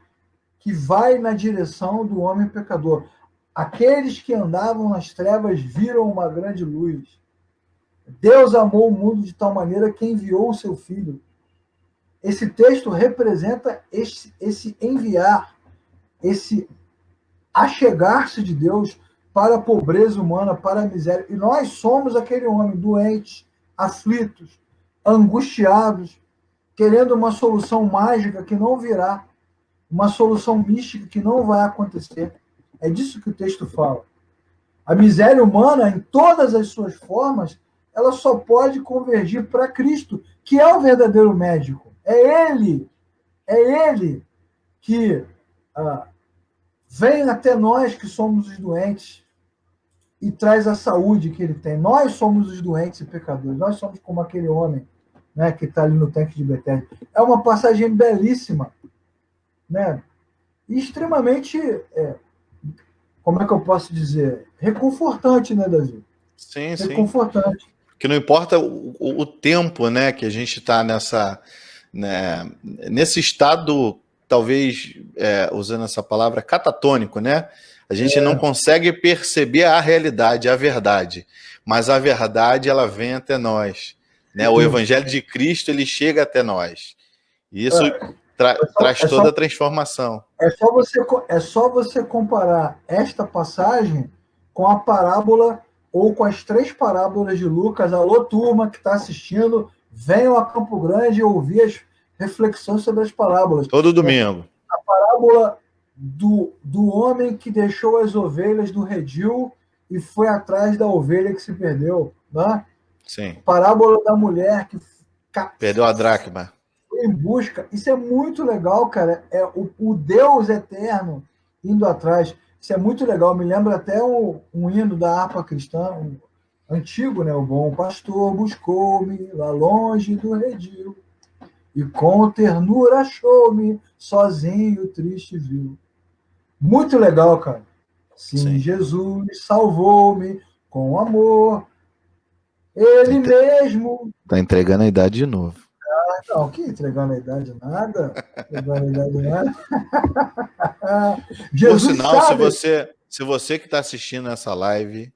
que vai na direção do homem pecador. Aqueles que andavam nas trevas viram uma grande luz. Deus amou o mundo de tal maneira que enviou o seu Filho. Esse texto representa esse enviar, esse achegar-se de Deus para a pobreza humana, para a miséria. E nós somos aquele homem doentes, aflitos, angustiados, querendo uma solução mágica que não virá, uma solução mística que não vai acontecer. É disso que o texto fala. A miséria humana, em todas as suas formas, ela só pode convergir para Cristo, que é o verdadeiro médico. É Ele que vem até nós que somos os doentes e traz a saúde que Ele tem. Nós somos os doentes e pecadores. Nós somos como aquele homem, né, que está ali no tanque de Betesda. É uma passagem belíssima, né? E extremamente, como é que eu posso dizer? Reconfortante, né, Davi? Sim, reconfortante. Que não importa o tempo, né, que a gente está nesse estado, talvez, usando essa palavra, catatônico, né? A gente não consegue perceber a realidade, a verdade, mas a verdade, ela vem até nós, né? O Evangelho de Cristo, ele chega até nós. E isso traz toda a transformação. É só você comparar esta passagem com a parábola ou com as 3 parábolas de Lucas. Alô, turma que está assistindo, venham a Campo Grande ouvir as reflexões sobre as parábolas. Todo domingo. A parábola do homem que deixou as ovelhas no redil e foi atrás da ovelha que se perdeu. Né? Sim. A parábola da mulher que perdeu a dracma. Em busca. Isso é muito legal, cara. É o Deus eterno indo atrás. Isso é muito legal. Me lembra até um hino da harpa cristã, antigo, né? O bom pastor buscou-me lá longe do redil e com ternura achou-me, sozinho, triste viu. Muito legal, cara. Sim. Jesus salvou-me com amor. Ele mesmo. Tá entregando a idade de novo. Não, que entregando a idade nada. Entregando a idade nada. Jesus Por sinal, sabe... se você que está assistindo essa live,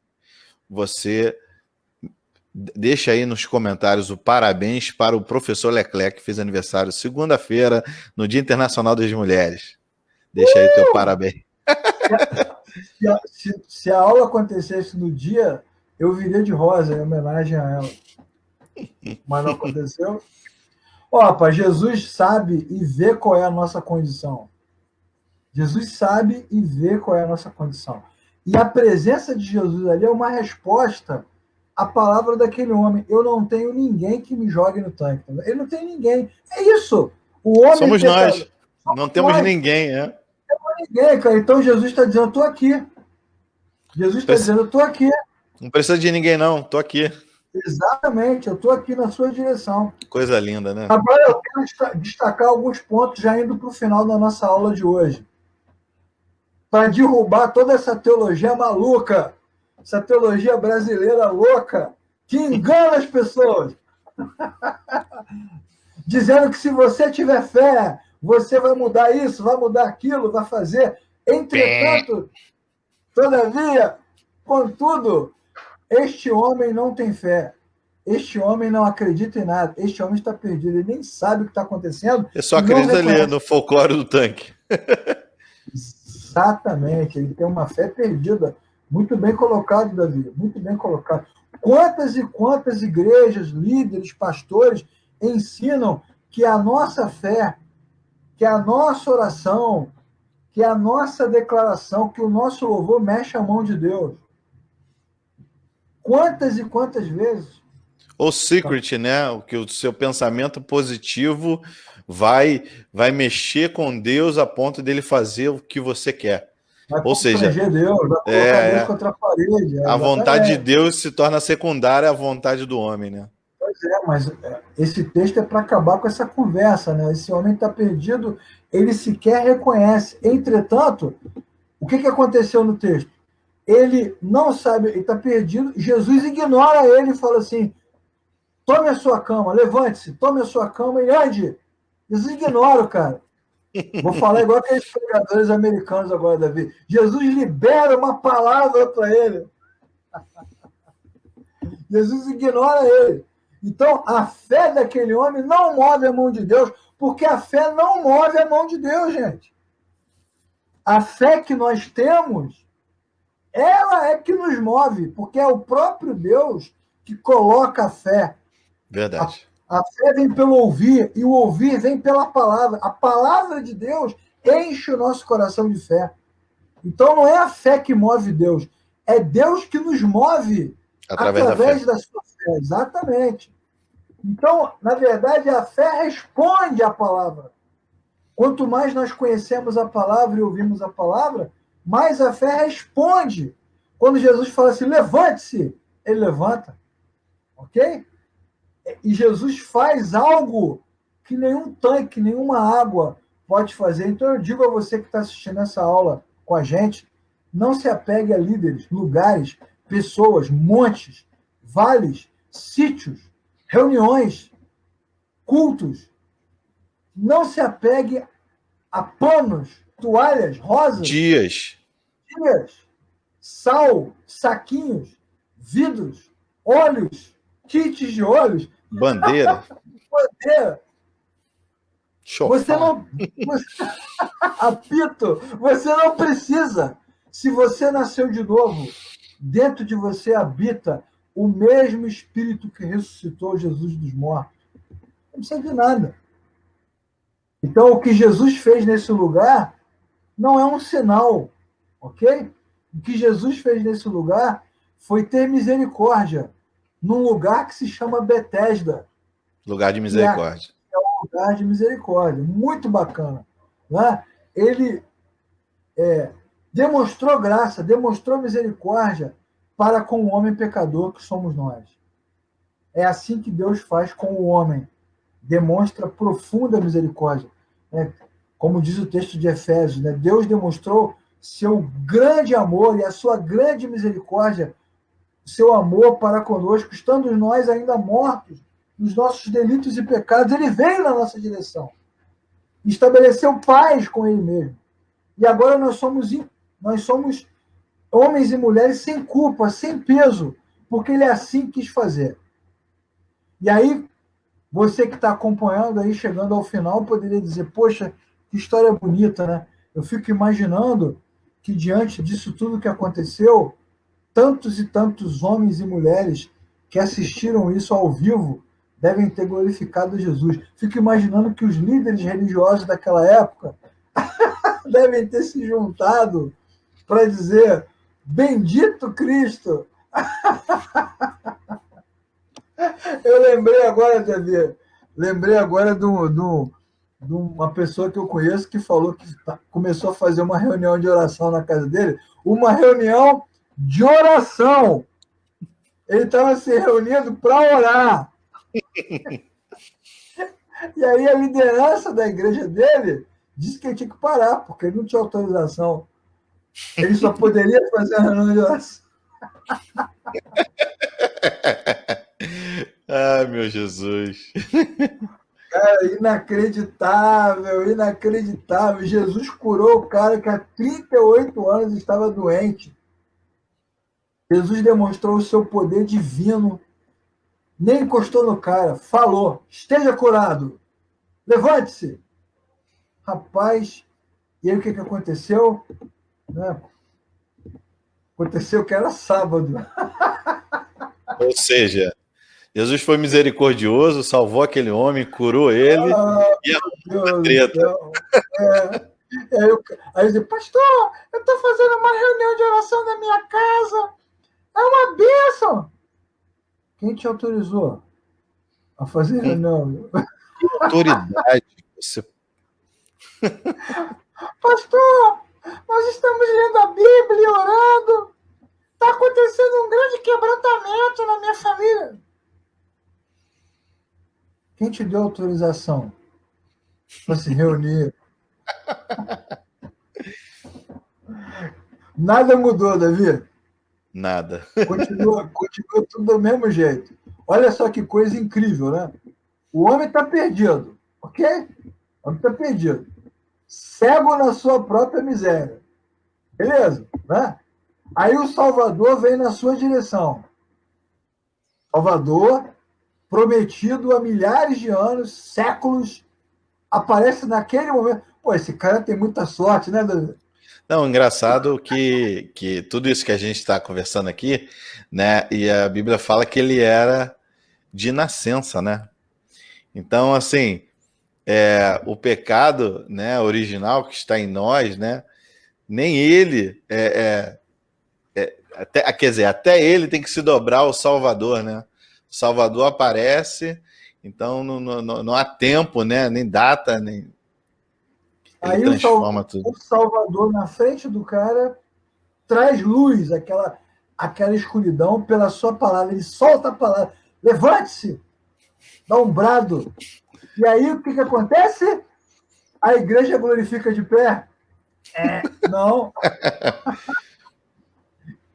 você deixa aí nos comentários o parabéns para o professor Leclerc, que fez aniversário segunda-feira, no Dia Internacional das Mulheres. Deixa aí teu parabéns. Se a aula acontecesse no dia, eu viria de rosa em homenagem a ela. Mas não aconteceu. Rapaz, Jesus sabe e vê qual é a nossa condição. Jesus sabe e vê qual é a nossa condição. E a presença de Jesus ali é uma resposta à palavra daquele homem. Eu não tenho ninguém que me jogue no tanque. Ele não tem ninguém. É isso. O homem somos nós. Não temos ninguém, né? Não temos ninguém, cara. Então Jesus está dizendo, eu estou aqui. Jesus está dizendo, eu estou aqui. Não precisa de ninguém, não. Estou aqui. Exatamente, eu estou aqui na sua direção. Coisa linda, né? Agora eu quero destacar alguns pontos, já indo para o final da nossa aula de hoje, para derrubar toda essa teologia maluca, essa teologia brasileira louca, que engana as pessoas, dizendo que se você tiver fé, você vai mudar isso, vai mudar aquilo, vai fazer. Entretanto, todavia, contudo, este homem não tem fé. Este homem não acredita em nada. Este homem está perdido. Ele nem sabe o que está acontecendo. Eu só E não acredito ali reconhece. no folclore do tanque. Exatamente. Ele tem uma fé perdida. Muito bem colocado, Davi. Muito bem colocado. Quantas e quantas igrejas, líderes, pastores ensinam que a nossa fé, que a nossa oração, que a nossa declaração, que o nosso louvor mexe a mão de Deus. Quantas e quantas vezes? O secret, né? O que o seu pensamento positivo vai mexer com Deus a ponto dele fazer o que você quer. Vai Ou seja, constranger Deus, vai colocar Deus contra a parede. a vontade de Deus se torna secundária à vontade do homem, né? Pois é, mas esse texto é para acabar com essa conversa, né? Esse homem está perdido, ele sequer reconhece. Entretanto, o que aconteceu no texto? Ele não sabe, ele está perdido, Jesus ignora ele e fala assim, tome a sua cama, levante-se, tome a sua cama e ande. Jesus ignora o cara. Vou falar igual aqueles pregadores americanos agora, Davi. Jesus libera uma palavra para ele. Jesus ignora ele. Então, a fé daquele homem não move a mão de Deus, porque a fé não move a mão de Deus, gente. A fé que nós temos, ela é que nos move, porque é o próprio Deus que coloca a fé. Verdade. A fé vem pelo ouvir, e o ouvir vem pela palavra. A palavra de Deus enche o nosso coração de fé. Então, não é a fé que move Deus, é Deus que nos move através da sua fé. Exatamente. Então, na verdade, a fé responde à palavra. Quanto mais nós conhecemos a palavra e ouvimos a palavra, mais a fé responde. Quando Jesus fala assim, levante-se, ele levanta. Ok? E Jesus faz algo que nenhum tanque, nenhuma água pode fazer. Então eu digo a você que está assistindo essa aula com a gente, não se apegue a líderes, lugares, pessoas, montes, vales, sítios, reuniões, cultos. Não se apegue a panos, toalhas, rosas, dias, sal, saquinhos, vidros, óleos, kits de óleos, bandeira. Você não. Apito, você não precisa. Se você nasceu de novo, dentro de você habita o mesmo Espírito que ressuscitou Jesus dos mortos. Não precisa de nada. Então, o que Jesus fez nesse lugar não é um sinal, ok? O que Jesus fez nesse lugar foi ter misericórdia num lugar que se chama Betesda. Lugar de misericórdia. É um lugar de misericórdia. Muito bacana. Né? Ele demonstrou graça, demonstrou misericórdia para com o homem pecador que somos nós. É assim que Deus faz com o homem. Demonstra profunda misericórdia. Né? Como diz o texto de Efésios, né? Deus demonstrou seu grande amor e a sua grande misericórdia, seu amor para conosco, estando nós ainda mortos nos nossos delitos e pecados. Ele veio na nossa direção. Estabeleceu paz com ele mesmo. E agora nós somos homens e mulheres sem culpa, sem peso, porque ele assim quis fazer. E aí, você que está acompanhando aí, chegando ao final, poderia dizer, poxa, que história bonita, né? Eu fico imaginando que diante disso tudo que aconteceu, tantos e tantos homens e mulheres que assistiram isso ao vivo devem ter glorificado Jesus. Fico imaginando que os líderes religiosos daquela época devem ter se juntado para dizer, bendito Cristo. Eu lembrei agora, Davi, de uma pessoa que eu conheço que falou que começou a fazer uma reunião de oração na casa dele, uma reunião de oração. Ele estava se reunindo para orar. E aí a liderança da igreja dele disse que ele tinha que parar, porque ele não tinha autorização. Ele só poderia fazer a reunião de oração. Ai, meu Jesus. Cara, inacreditável, inacreditável. Jesus curou o cara que há 38 anos estava doente. Jesus demonstrou o seu poder divino. Nem encostou no cara, falou: esteja curado, levante-se. Rapaz, e aí o que aconteceu? Né? Aconteceu que era sábado. Ou seja, Jesus foi misericordioso, salvou aquele homem, curou ele e arrumou a treta. Aí eu disse, pastor, eu estou fazendo uma reunião de oração na minha casa. É uma bênção. Quem te autorizou a fazer reunião? Que autoridade você. Pastor, nós estamos lendo a Bíblia e orando. Está acontecendo um grande quebrantamento na minha família. Quem te deu autorização para se reunir? Nada mudou, Davi? Nada. Continua tudo do mesmo jeito. Olha só que coisa incrível, né? O homem está perdido, ok? O homem está perdido. Cego na sua própria miséria. Beleza, né? Aí o Salvador vem na sua direção. Salvador, prometido há milhares de anos, séculos, aparece naquele momento. Pô, esse cara tem muita sorte, né, Davi? Não, engraçado que tudo isso que a gente está conversando aqui, né? E a Bíblia fala que ele era de nascença, né? Então, assim, o pecado, né, original que está em nós, né? Nem ele quer dizer, até ele tem que se dobrar ao Salvador, né? O Salvador aparece, então não há tempo, né? Nem data, nem ele Aí transforma tudo. o Salvador na frente do cara traz luz, aquela escuridão pela sua palavra. Ele solta a palavra. Levante-se! Dá um brado. E aí o que acontece? A igreja glorifica de pé? Não.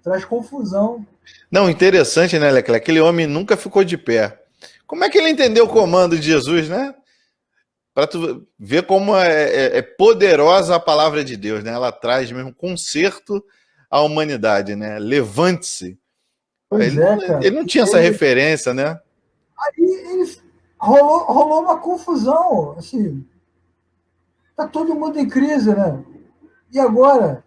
Traz confusão. Não, interessante, né, Leclerc? Aquele homem nunca ficou de pé. Como é que ele entendeu o comando de Jesus, né? Para tu ver como é poderosa a palavra de Deus, né? Ela traz mesmo conserto à humanidade, né? Levante-se. Pois cara. Ele não tinha essa referência, né? Aí rolou uma confusão. Assim, tá todo mundo em crise, né? E agora?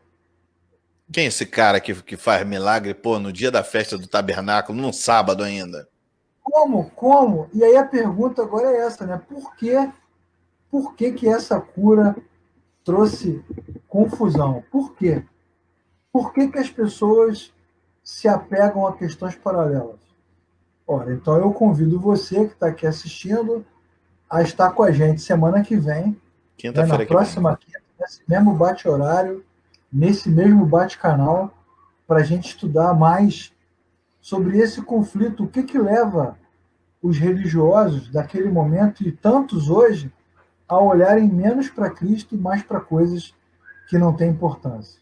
Quem é esse cara que faz milagre, pô, no dia da festa do tabernáculo, num sábado ainda? Como? E aí a pergunta agora é essa, né? Por que essa cura trouxe confusão? Por quê? Por que as pessoas se apegam a questões paralelas? Ora, então eu convido você que está aqui assistindo a estar com a gente semana que vem, né, na próxima quinta, nesse mesmo bate-horário, nesse mesmo bate-canal, para a gente estudar mais sobre esse conflito, o que leva os religiosos daquele momento e tantos hoje a olharem menos para Cristo e mais para coisas que não têm importância.